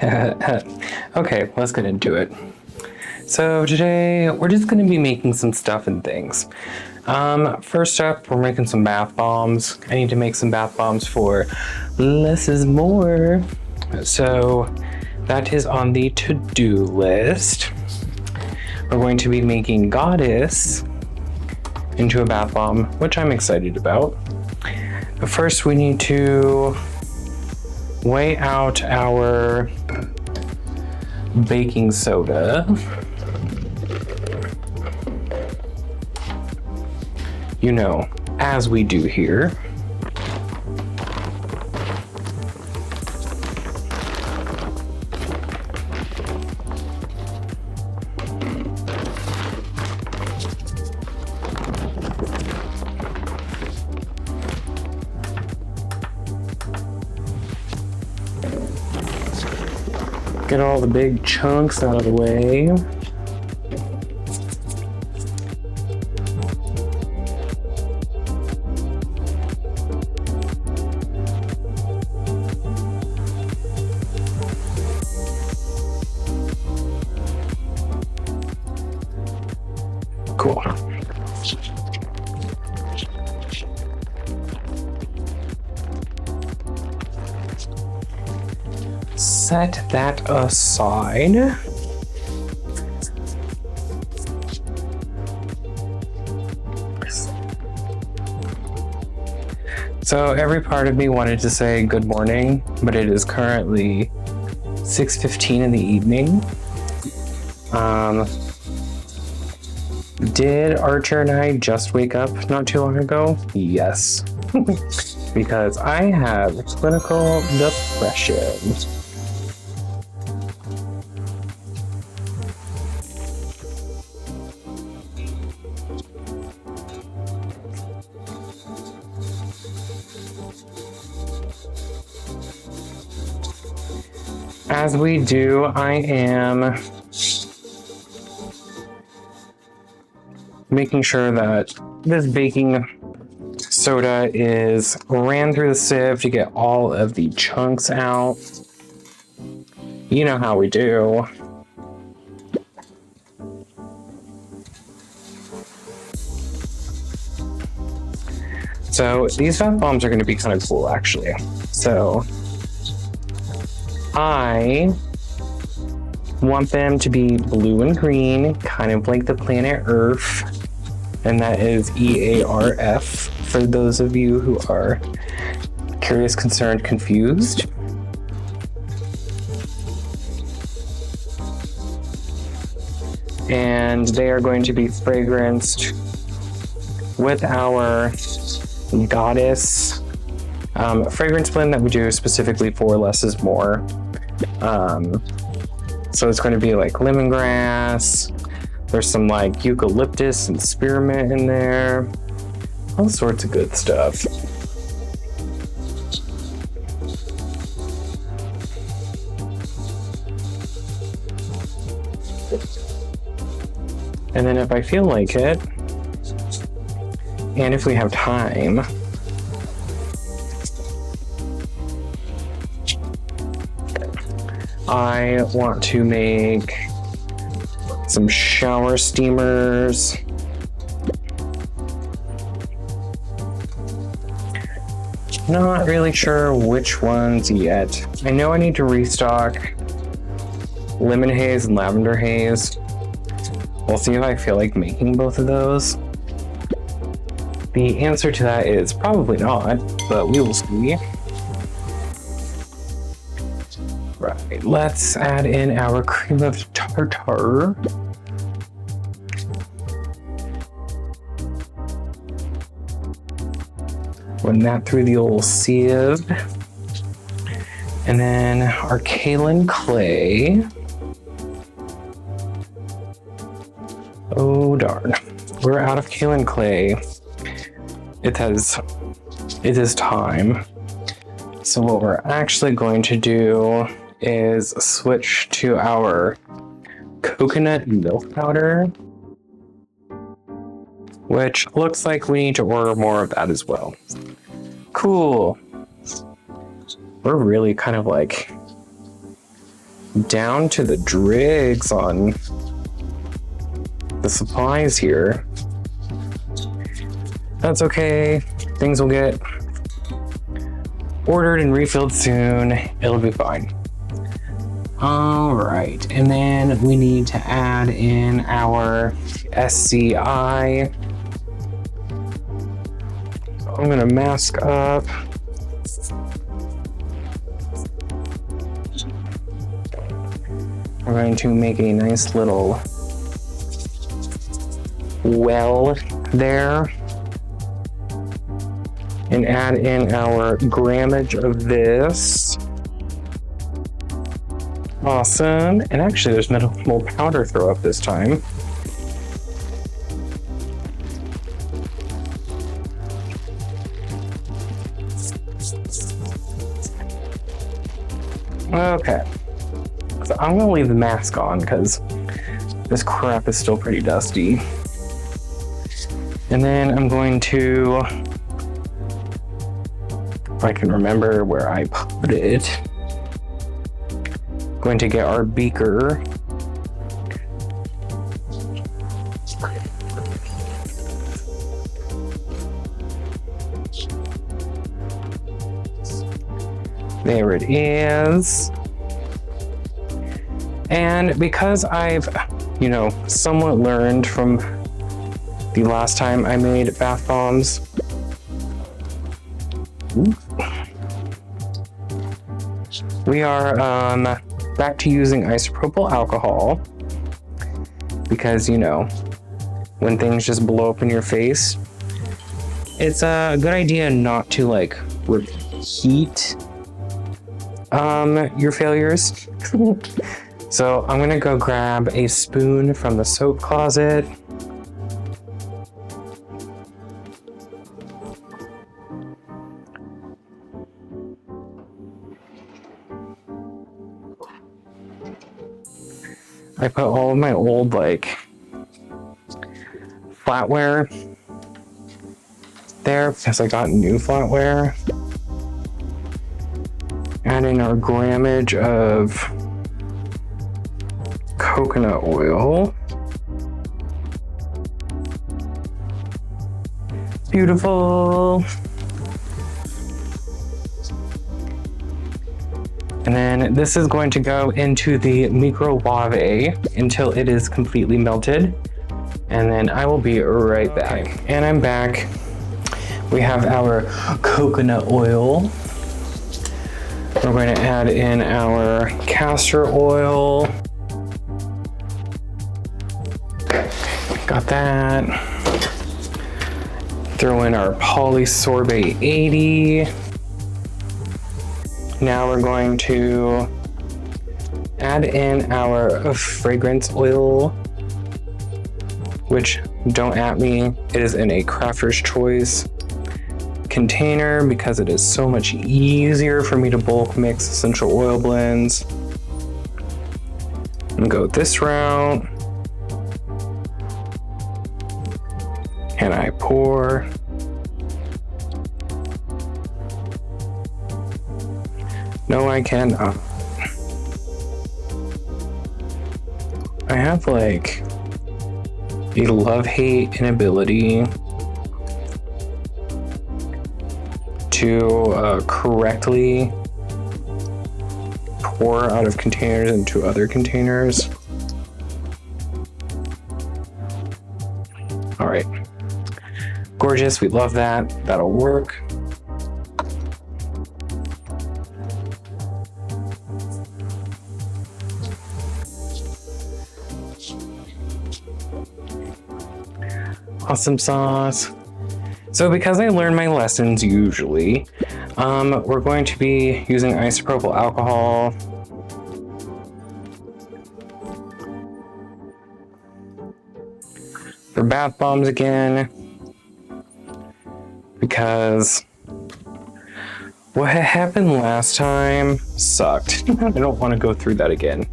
Okay, let's get into it. So today we're just going to be making some stuff and things. First up, we're making some bath bombs. I need to make some bath bombs for less is more. So that is on the to-do list. We're going to be making Goddess into a bath bomb, which I'm excited about. But first we need to weigh out our baking soda. You know, as we do here. Get all the big chunks out of the way. Cool. Set that aside. So every part of me wanted to say good morning, but it is currently 6:15 in the evening. Did Archer and I just wake up not too long ago? Yes. Because I have clinical depression. As we do, I am making sure that this baking soda is ran through the sieve to get all of the chunks out. You know how we do. So these bath bombs are going to be kind of cool, actually. So I want them to be blue and green, kind of like the planet Earth. And that is EARF for those of you who are curious, concerned, confused. And they are going to be fragranced with our Goddess fragrance blend that we do specifically for less is more. So it's going to be like lemongrass. There's some like eucalyptus and spearmint in there. All sorts of good stuff. And then if I feel like it, and if we have time, I want to make some shower steamers. Not really sure which ones yet. I know I need to restock lemon haze and lavender haze. We'll see if I feel like making both of those. The answer to that is probably not, but we will see. Right, let's add in our cream of tartar. Run that through the old sieve. And then our kaolin clay. Oh darn, we're out of kaolin clay. It is time. So what we're actually going to do is switch to our coconut milk powder, which looks like we need to order more of that as well. Cool. We're really kind of like down to the dregs on the supplies here. That's okay. Things will get ordered and refilled soon. It'll be fine. All right, and then we need to add in our SCI. I'm gonna mask up. We're going to make a nice little well there and add in our grammage of this. Awesome. And actually there's minimal powder throw up this time. Okay. So I'm gonna leave the mask on because this crap is still pretty dusty. And then I'm going to, if I can remember where I put it, going to get our beaker. There it is. And because I've, somewhat learned from the last time I made bath bombs, we are back to using isopropyl alcohol because, when things just blow up in your face, it's a good idea not to repeat your failures. So I'm gonna go grab a spoon from the soap closet. I put all of my old flatware there because I got new flatware. Add in our grammage of coconut oil. Beautiful. And then this is going to go into the microwave until it is completely melted. And then I will be right back. Okay. And I'm back. We have our coconut oil. We're going to add in our castor oil. Got that. Throw in our polysorbate 80. Now we're going to add in our fragrance oil, which, don't at me, it is in a crafter's choice container because it is so much easier for me to bulk mix essential oil blends. And go this route. And I pour. No, I cannot. I have a love-hate inability to correctly pour out of containers into other containers. All right. Gorgeous, we love that. That'll work. Awesome sauce. So because I learned my lessons usually, we're going to be using isopropyl alcohol. For bath bombs again, because what happened last time sucked. I don't want to go through that again.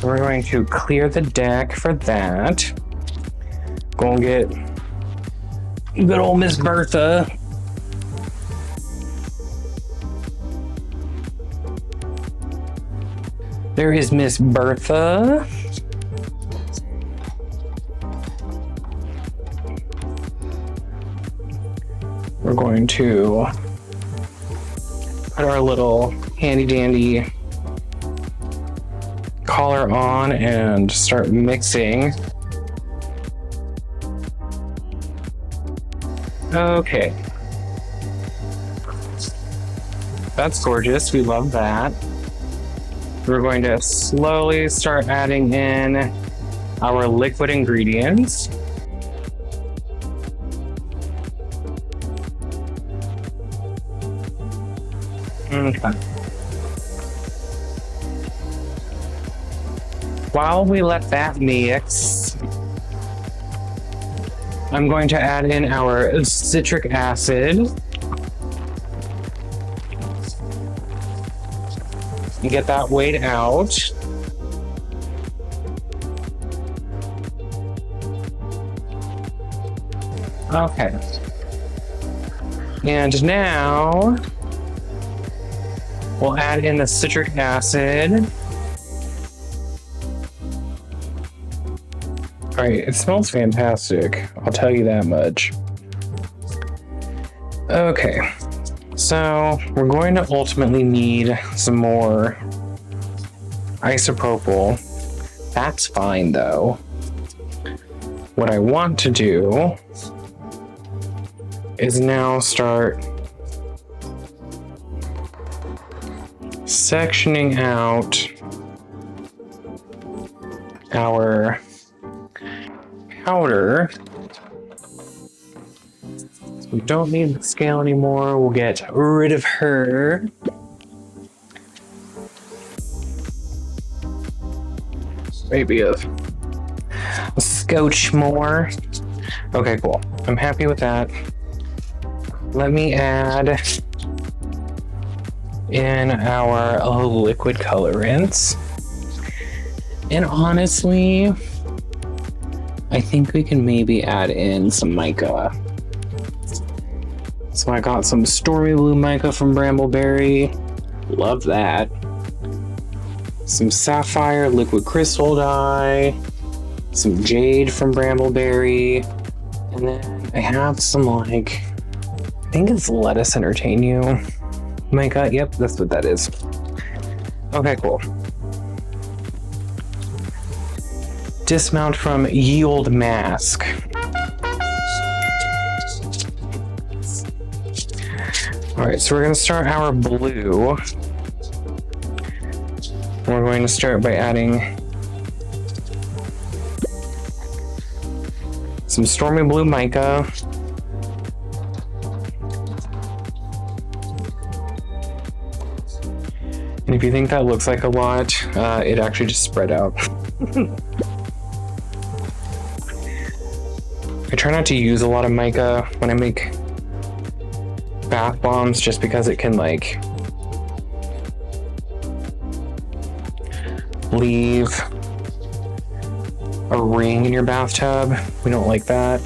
We're going to clear the deck for that. Go and get good old Miss Bertha. There is Miss Bertha. We're going to put our little handy dandy collar on and start mixing. Okay. That's gorgeous. We love that. We're going to slowly start adding in our liquid ingredients. Okay. While we let that mix, I'm going to add in our citric acid and get that weighed out. Okay. And now we'll add in the citric acid. All right, it smells fantastic. I'll tell you that much. Okay, so we're going to ultimately need some more isopropyl. That's fine though. What I want to do is now start sectioning out our powder. So we don't need the scale anymore. We'll get rid of her. Maybe a scotch more. Okay, cool. I'm happy with that. Let me add in our liquid colorants. And honestly, I think we can maybe add in some mica. So I got some Stormy Blue mica from Brambleberry. Love that. Some sapphire liquid crystal dye. Some jade from Brambleberry. And then I have some like, I think it's Let Us Entertain You mica. Yep, that's what that is. Okay, cool. Dismount from Yield Mask. All right, so we're gonna start our blue. We're going to start by adding some Stormy Blue mica. And if you think that looks like a lot, it actually just spread out. I try not to use a lot of mica when I make bath bombs just because it can like leave a ring in your bathtub. We don't like that.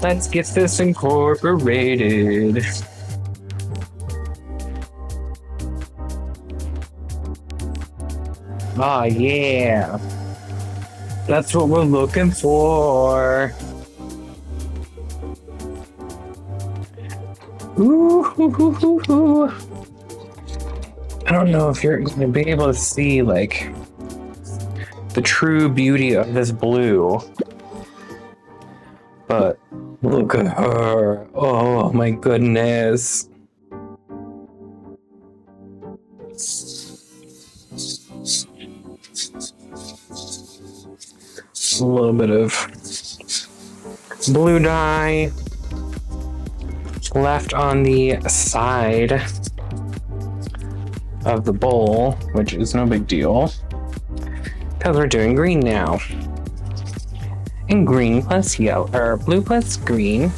Let's get this incorporated. Ah, yeah. That's what we're looking for. Ooh, hoo, hoo, hoo, hoo. I don't know if you're going to be able to see like the true beauty of this blue, but look at her. Oh my goodness. A little bit of blue dye left on the side of the bowl, which is no big deal because we're doing green now. And green plus yellow, or blue plus green.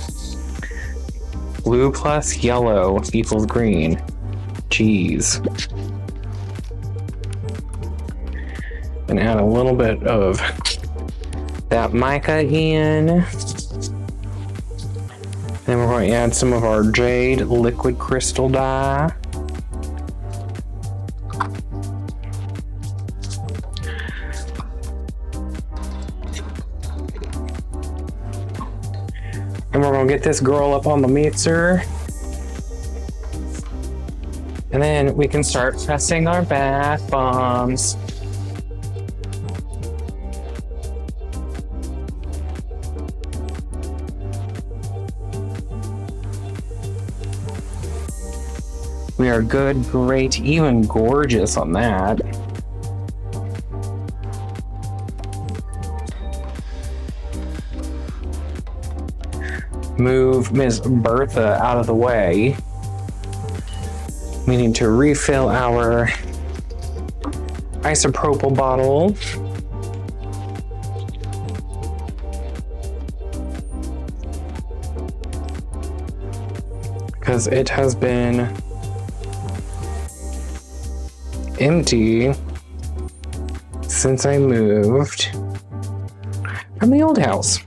Blue plus yellow equals green. Jeez. And add a little bit of that mica in. Then we're going to add some of our jade liquid crystal dye. And we're gonna get this girl up on the mixer. And then we can start pressing our bath bombs. We are good, great, even gorgeous on that. Move Miss Bertha out of the way. We need to refill our isopropyl bottle. Because it has been empty since I moved from the old house.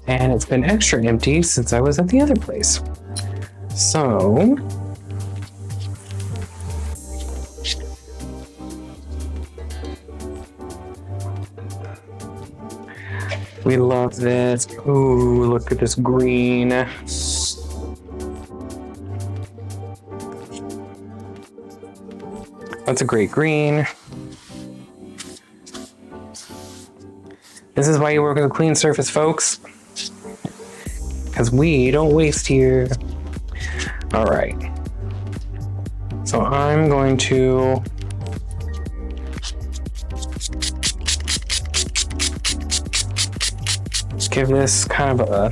And it's been extra empty since I was at the other place. So we love this. Ooh, look at this green. That's a great green. This is why you work with a clean surface, folks. Because we don't waste here. All right. So I'm going to give this kind of a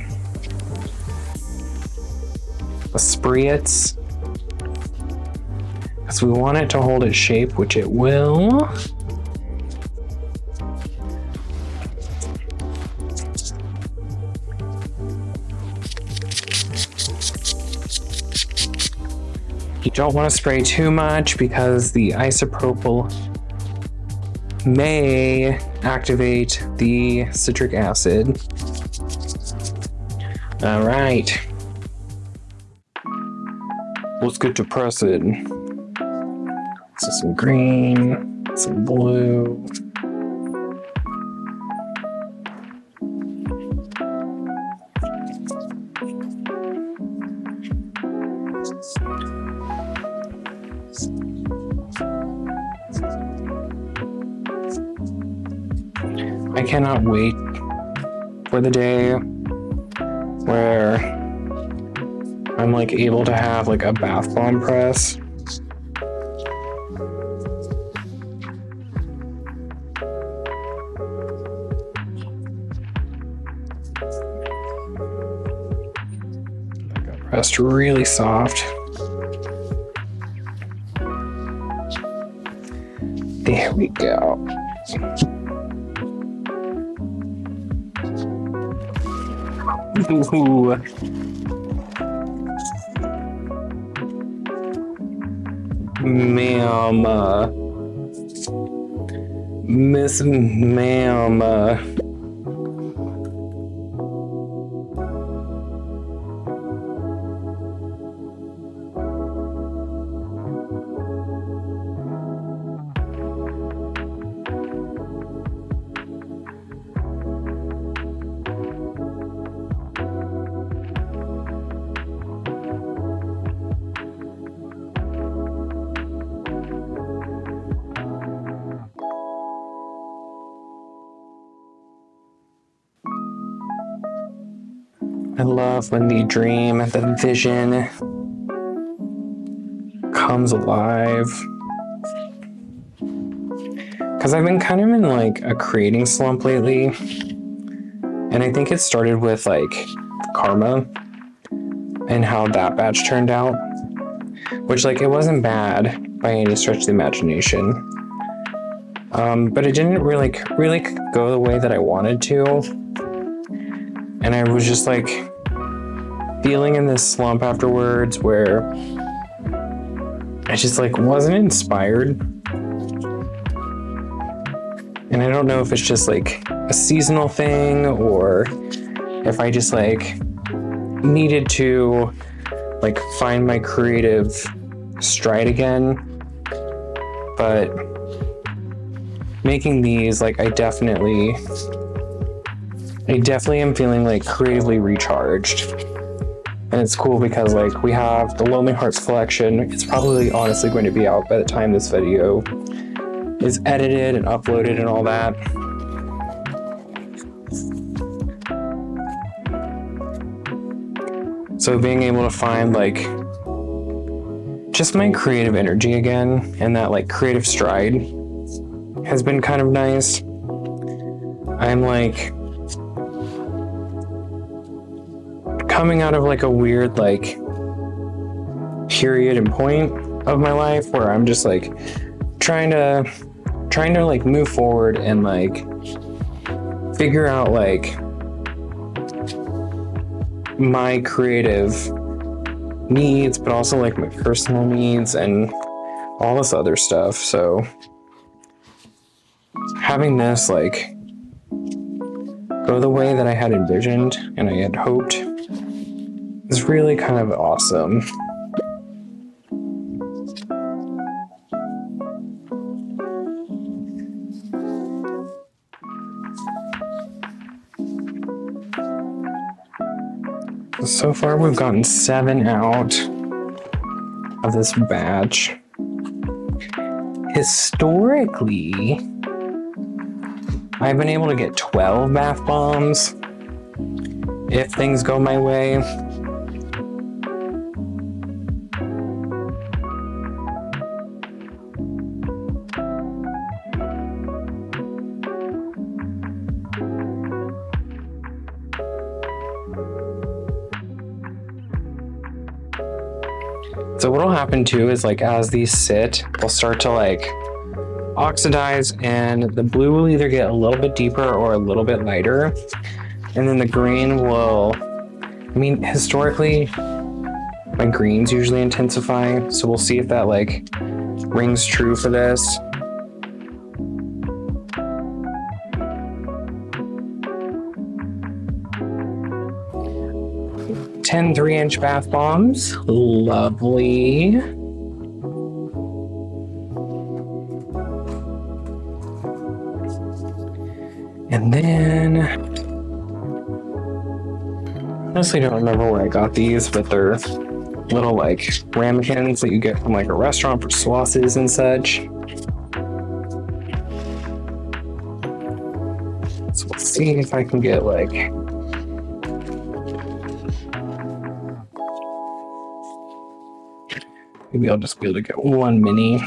spritz. Because we want it to hold its shape, which it will. You don't want to spray too much because the isopropyl may activate the citric acid. All right. Let's get to pressing. So some green, some blue. I cannot wait for the day where I'm like able to have like a bath bomb press. That got pressed really soft. There we go. Ooh. Ma'am, Miss Ma'am, I love when the dream, the vision comes alive. Because I've been kind of in like a creating slump lately. And I think it started with like Karma and how that batch turned out. Which like it wasn't bad by any stretch of the imagination. But it didn't really go the way that I wanted to. And I was just like feeling in this slump afterwards where I just like wasn't inspired. And I don't know if it's just like a seasonal thing or if I just like needed to like find my creative stride again. But making these, like I definitely I definitely am feeling like creatively recharged. And it's cool because like we have the Lonely Hearts collection. It's probably honestly going to be out by the time this video is edited and uploaded and all that. So being able to find like just my creative energy again and that like creative stride has been kind of nice. I'm like coming out of like a weird like period and point of my life where I'm just like trying to like move forward and like figure out like my creative needs, but also like my personal needs and all this other stuff. So having this like go the way that I had envisioned and I had hoped is really kind of awesome. So far we've gotten 7 out of this batch. Historically, I've been able to get 12 bath bombs if things go my way. So what'll happen too is like as these sit, they'll start to like oxidize and the blue will either get a little bit deeper or a little bit lighter. And then the green will, I mean, historically, my greens usually intensify. So we'll see if that like rings true for this. Ten 3-inch bath bombs, lovely. And then, honestly don't remember where I got these, but they're little like ramekins that you get from like a restaurant for sauces and such. So we'll see if I can get like maybe I'll just be able to get one mini.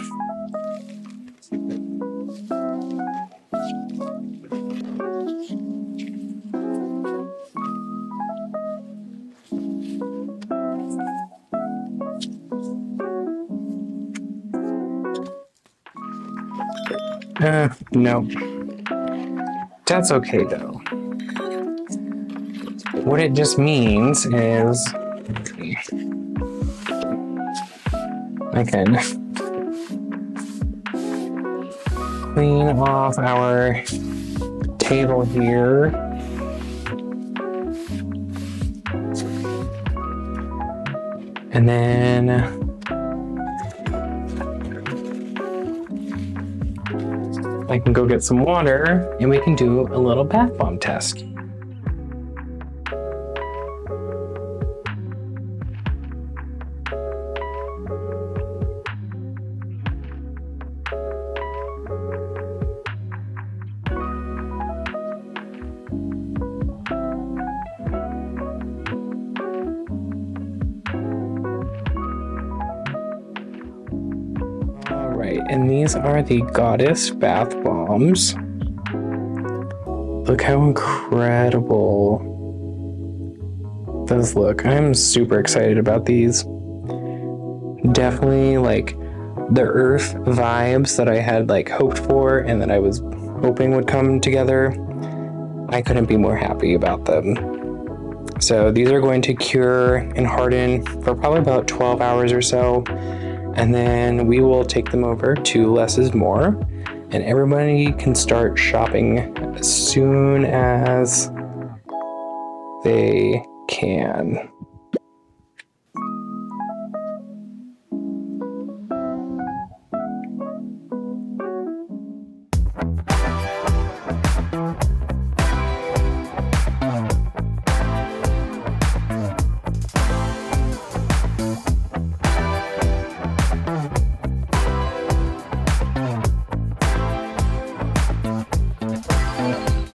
No. That's okay though. What it just means is I can clean off our table here. And then I can go get some water and we can do a little bath bomb test. And these are the Goddess bath bombs. Look how incredible those look. I'm super excited about these. Definitely like the earth vibes that I had like hoped for and that I was hoping would come together. I couldn't be more happy about them. So these are going to cure and harden for probably about 12 hours or so. And then we will take them over to Less is More, and everybody can start shopping as soon as they can.